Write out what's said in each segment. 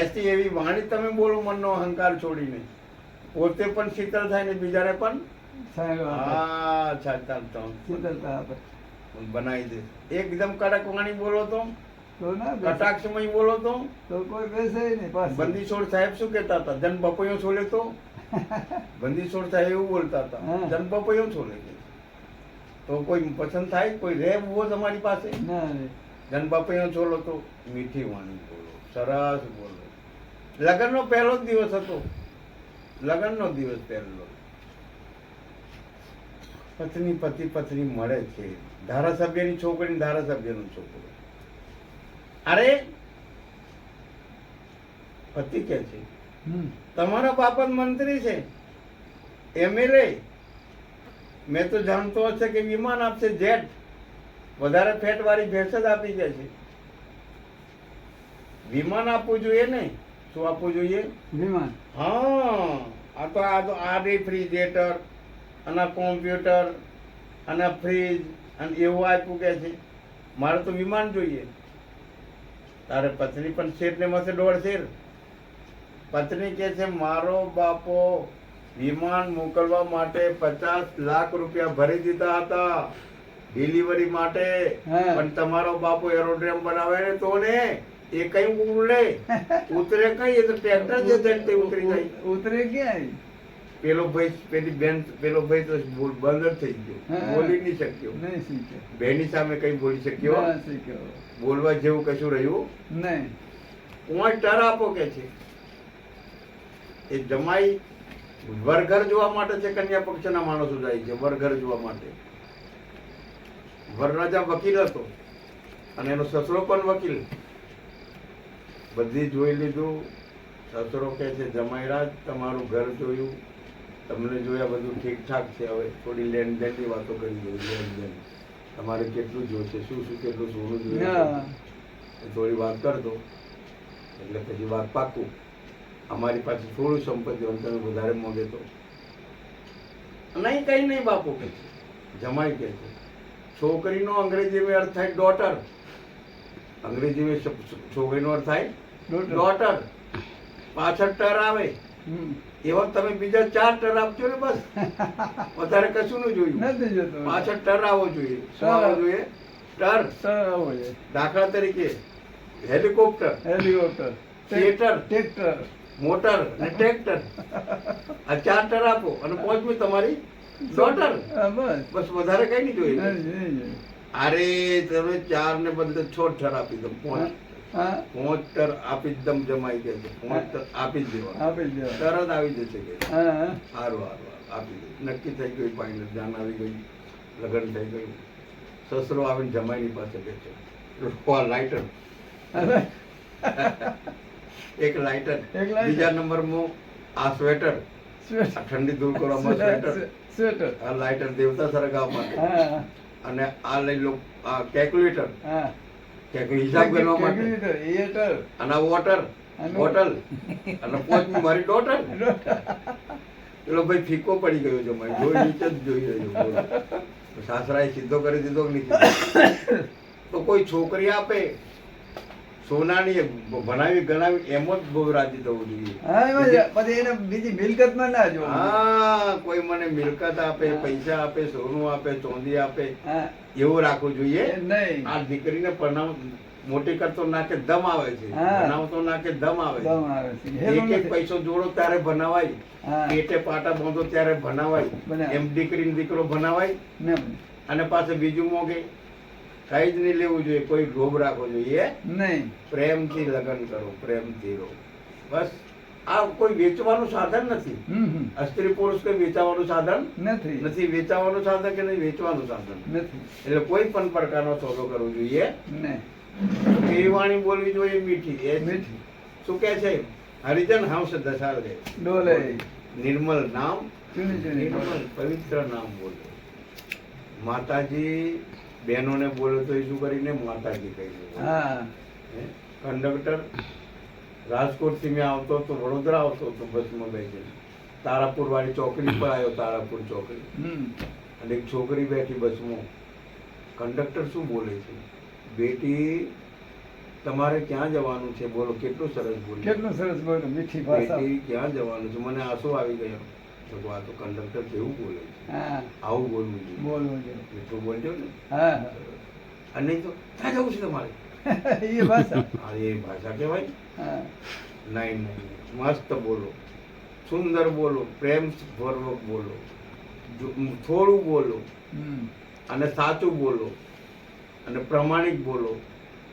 એસી એવી વાણી તમે બોલો મનનો અહંકાર છોડીને, પોતે પણ શીતળ થાય ને બીજાને પણ બનાવી દે. એકદમ કડક વાણી બોલો તો કટાક્ષમય બોલો તો કોઈ બેસે નહીં પાસે. બંદીછોડ સાહેબ શું કહેતા હતા? જન બપૈયો છોલે તો બંદીછોડ સાહેબ એવું બોલતા હતા, જન બપૈયો છોલે. તો કોઈ પસંદ થાય? કોઈ રે ઉભો તમારી પાસે? જન બપૈયો છોલો તો મીઠી વાણી બોલો, સરસ બોલો. લગ્નનો પહેલો જ દિવસ હતો, લગ્નનો દિવસ પહેલો. પત્ની પતિ પત્ની મળે છે, ધારાસભ્યની છોકરી ધારાસભ્યનો છોકરો. અરે પતિ કે છે તમારા બાપ જ મંત્રી છે, એમએલએ. મેં તો જાણતો હશે કે વિમાન આપશે, જેટ, વધારે ફેટ વાળી ભેંસ જ આપી જાય છે. વિમાન આપવું જોઈએ ને? શું આપવું જોઈએ? વિમાન. હા, આ તો આ રેફ્રિજરેટર અને કોમ્પ્યુટર અને ફ્રીજ અને એવું આપ્યું કે છે. મારે તો વિમાન જોઈએ. તારે પત્ની પણ શેર ને મસે 1.5 શેર. પત્ની કે છે મારો બાપો વિમાન મોકલવા માટે 50 લાખ રૂપિયા ભરી દીધા હતા ડિલિવરી માટે, પણ તમારો બાપો એરોડ્રોમ બનાવે ને તો ને એ કઈ ઉડે ઉતરે કઈ? એ તો ટ્રેક્ટર જે તે ઉતરી જાય. ઉતરે ક્યાં? પેલો ભાઈ પેલી બેન પેલો ભાઈ તો બંધ જ થઈ ગયો, બોલી નહીં શક્યો. નહીં શીખ્યો. બેની સામે કઈ બોલી શક્યો? બોલવા જેવું કશું રહ્યું નહીં. કોઈ ટર આપો કે છે. એ જમાઈ વરઘર જોવા માટે છે, કન્યા પક્ષના માણસો જાય છે વરઘર જોવા માટે. વરરાજા વકીલ હતો અને એનો સસરો પણ વકીલ. બધી જોઈ લીધું. સસરો કહે છે જમાઈરાજ તમારું ઘર જોયું, તમને જોયા, બધું ઠીકઠાક છે, હવે થોડી લેણ દેણની વાતો કરી દઉં. લેણ દેણ તમારે કેટલું જોશે, શું શું કેટલું સોનું જોઈએ, થોડી વાત કરતો એટલે પછી વાત પાકું. અમારી પાસે થોડું સંપત્તિ હોય, તમે વધારે મોગે તો નહીં. કઈ નહીં બાપુ કે છે. જમાઈ કે છે છોકરીનો અંગ્રેજીમાં અર્થ થાય ડોટર. અંગ્રેજીમાં છોકરીનો અર્થ થાય ડોટર. પાછળ ટર આવે એવા તમે બીજા 4 ટર આપજો ને, બસ. વધારે કશું ન જોયું. પાછળ ટર આવવો જોઈએ. શું આવવો જોઈએ? ટર. દાખલા તરીકે હેલિકોપ્ટર, થિયેટર, મોટર અને ટ્રેક્ટર. આ 4 ટર આપો અને 5મી તમારી ડોટર. બસ વધારે કઈ નહીં જોઈએ. અરે તમે 4 ને બદલે 6 ટર આપી દો. 5 ટર આપી દમ. જમાઈ કે 5 ટર આપી જ દેવા, તરત આવી જશે કે સારું સારું આપી દે. નક્કી થઈ ગયું, ફાઇનલ, જાન આવી ગઈ, લગ્ન થઈ ગયું. સસરો આવીને જમાઈની પાસે બેઠો. લાઇટર, એક લાઇટર. બીજા નંબરમાં આ સ્વેટર, ઠંડી દૂર કરવામાં સ્વેટર. આ લાઇટર દેવતા સળગાવવા માટે. અને આ લઈ લો આ કેલ્ક્યુલેટર, હિસાબ કરવા માટે. અને આ વોટર બોટલ. અને 5મી મારી ડોટર. પેલો ભાઈ ફીકો પડી ગયો છે. મારી જોઈ નીચે જ જોઈ રહ્યો. સાસરાએ સીધો કરી દીધો કે નહીં? તો કોઈ છોકરી આપે સોનાની ભણાવી ગણાવી એમ જ બહુ રાજી થવું જોઈએ. બીજી મિલકતમાં ના જો. હા, કોઈ મને મિલકત આપે, પૈસા આપે, સોનું આપે, ચાંદી આપે, એવું રાખવું જોઈએ નહીં. આ દીકરીને પરણાવ મોટી કરતો નાકે દમ આવે છે, ભણાવતો નાકે દમ આવે છે. એક એક પૈસો જોડો ત્યારે ભણાવાય, પેટે પાટા બાંધો ત્યારે ભણાવાય. એમ દીકરી દીકરો ભણાવાય અને પાછું બીજું મોગે કઈ જ નહીં લેવું જોઈએ. કોઈ લોભ રાખવો જોઈએ નહીં. પ્રેમથી લગ્ન કરો, પ્રેમથી રહો, બસ. આ કોઈ વેચવાનું સાધન નથી. સ્ત્રી પુરુષ કોઈ વેચાવાનું સાધન નથી. વેચાવાનું સાધન કે નહીં વેચવાનું સાધન નથી. એટલે કોઈ પણ પ્રકારનો સોદો કરવો જોઈએ નહીં. એવી વાણી બોલવી જોઈએ મીઠી. મીઠી શું કે છે? હરિજન હંસ દશાલે ડોલે, નિર્મલ નામ, નિર્મલ પવિત્ર નામ બોલે. માતાજી બહેનોને બોલે તો એ શું કરીને માતાજી કહી દે. કંડક્ટર રાજકોટ થી મેં આવતો તો વડોદરા આવતો તો બસમાં બેસી, તારાપુર વાળી ચોકડી પર આવ્યો. તારાપુર ચોકડી અને એક છોકરી બેઠી બસમાં. કંડક્ટર શું બોલે છે? બેટી તમારે ક્યાં જવાનું છે બોલો? કેટલું સરસ બોલ્યું. કેટલું સરસ બોલ્યું, મીઠી ભાષા. પેટી ક્યાં જવાનું છે? મને આંસુ આવી ગયા. તો આ તો કંડક્ટર કેવું બોલે છે. હા, આવું બોલવું જોઈએ. બોલવું જોઈએ. મીઠું બોલજો ને. હા અને નહીં તો ક્યાં જવું છે તમારે? એ ભાષા. આ એ ભાષા કહેવાય? હા નહીં નહીં, મસ્ત બોલો, સુંદર બોલો, પ્રેમપૂર્વક બોલો, થોડું બોલો, હમ. અને સાચું બોલો, અને પ્રમાણિક બોલો,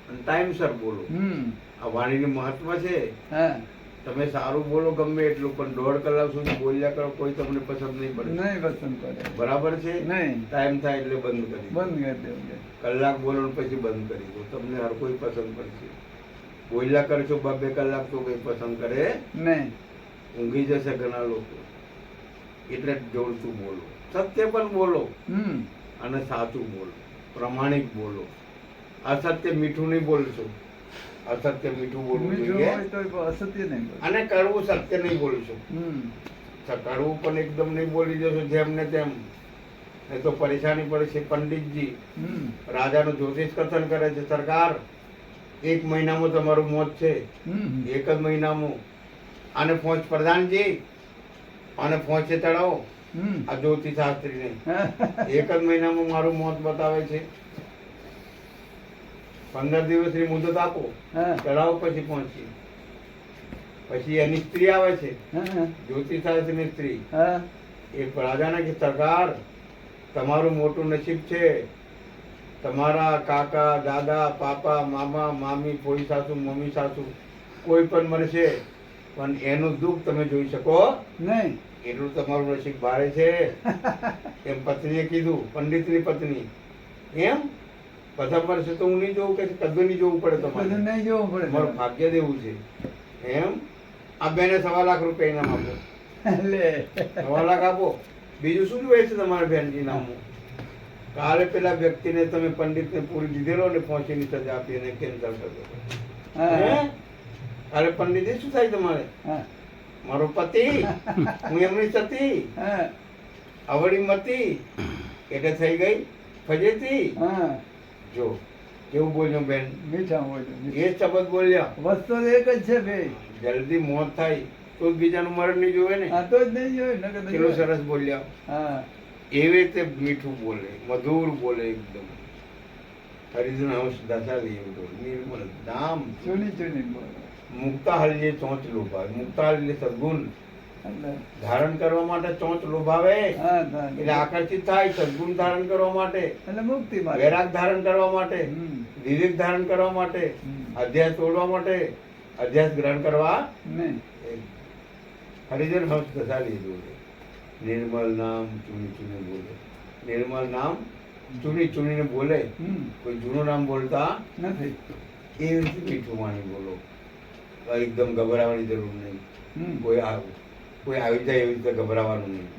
અને ટાઈમસર બોલો. હમ. આ વાણીનું મહત્વ છે. હા, તમે સારું બોલો ગમે એટલું, પણ 1.5 કલાક સુધી બોલ્યા કરો, કોઈ તમને પસંદ નહીં પડે. નહીં પસંદ પડે. બરાબર છે? નહીં. ટાઈમ થાય એટલે બંધ કરી દો. બંધ કરી દેવું છે. કલાક બોલો ને પછી બંધ કરી દો, તમને હર કોઈ પસંદ પડશે. બોલ્યા કરશો 2 કલાક તો કોઈ પસંદ કરે, નહીં. ઊંઘી જશે ઘણા લોકો. એટલે જોડતું બોલો, સત્ય પણ બોલો, હમ. અને સાચું બોલો, પ્રમાણિક બોલો. અસત્ય મીઠું નહીં બોલશો, અસત્ય મીઠું બોલવું મીઠું જોઈએ. હોય તો અસત્ય નહીં બોલે. અને કડવું સત્ય નહીં બોલશો. હમ. કડવું પણ એકદમ નહીં બોલી જશો જેમ ને તેમ, એ તો પરેશાની પડે છે. પંડિતજી હમ. રાજાનું જ્યોતિષ કથન કરે છે, સરકાર 1 મહિનામાં તમારું મોત છે, હમ. 1 જ મહિનામાં. આને પહોંચ પ્રધાનજી, આને પહોંચે ચડાવો હમ. આ જ્યોતિષ શાસ્ત્રીને. 1 જ મહિનામાં મારું મોત બતાવે છે. 15 દિવસની મુદત આપો, હા. ચડાવો, પછી પહોંચી. પછી એની સ્ત્રી આવે છે, હા. જ્યોતિષ શાસ્ત્રીની સ્ત્રી. હા. એ રાજાને કે સરકાર, તમારું મોટું નસીબ છે. તમારા કાકા, દાદા, પાપા, મામા, મામી, ફોઈ સાસુ, મમ્મી સાસુ કોઈ પણ મરશે, પણ એનું દુઃખ તમે જોઈ શકો નહીં. એટલું તમારું નસીબ ભારે છે. એમ પત્નીએ કીધું, પંડિતની પત્ની. એમ બધા મરશે તો હું નહીં જોઉં કે કદું નહીં જોવું પડે બધું તમારે? નહીં જોવું પડે. તમારું ભાગ્ય દેવું છે. એમ આ બેને 1.25 લાખ રૂપિયા ઇનામ આપો. લે. 1.25 લાખ આપો. બીજું શું જોઈએ છે તમારે બેનજી નામનું? કાલે પેલા વ્યક્તિને તમે પંડિતને પૂરી દીધેલો ને પહોંચીની સજા આપી અને કેન્સર કરતો. હા. કાલે પંડિતે શું થાય તમારે? હા. મારો પતિ, હું એમની સતી, હા. અવળી મતી, એટલે થઈ ગઈ ફજેતી. હા. જો કેવું બોલ્યો બેન, મીઠા બોલ્યું. એ શબ્દ બોલ્યા. વસ્તુ તો એક જ છે ભાઈ. જલ્દી મોત થાય તો જ બીજાનું મરણ નહીં જોવે ને. આ તો જ નહીં જોયું. નકર તો કેટલું જોયું. સરસ બોલ્યા. હા. એવી રીતે મીઠું બોલે, મધુર બોલે એકદમ. હરિજન હંસ દશાલી એમ બોલે. નિર્મલ નામ ચૂની ચૂની બોલે. મુક્તાહાલ જે ચોંચ લોભાવે. મુક્તાહાલ એટલે સદગુણ એટલે ધારણ કરવા માટે ચોંચ લોભાવે, હા, હા. એટલે આકર્ષિત થાય. સદગુણ ધારણ કરવા માટે, એટલે મુક્તિ માટે. વૈરાગ ધારણ કરવા માટે, હમ. વિવેક ધારણ કરવા માટે, હમ. અધ્યાસ તોડવા માટે, અધ્યાસ ગ્રહણ કરવા. નહીં. હરિજન હંસ દશાલી બોલે. નિર્મલ નામ ચૂની ચૂની બોલે. નિર્મલ નામ ચૂની ચૂનીને બોલે. હમ. કોઈ જૂનું નામ બોલતા નથી. એવી રીતે મીઠું વાણી બોલો. એકદમ ગભરાવાની જરૂર નહીં. હમ. કોઈ આવી જાય એવી રીતે ગભરાવાનું નહીં.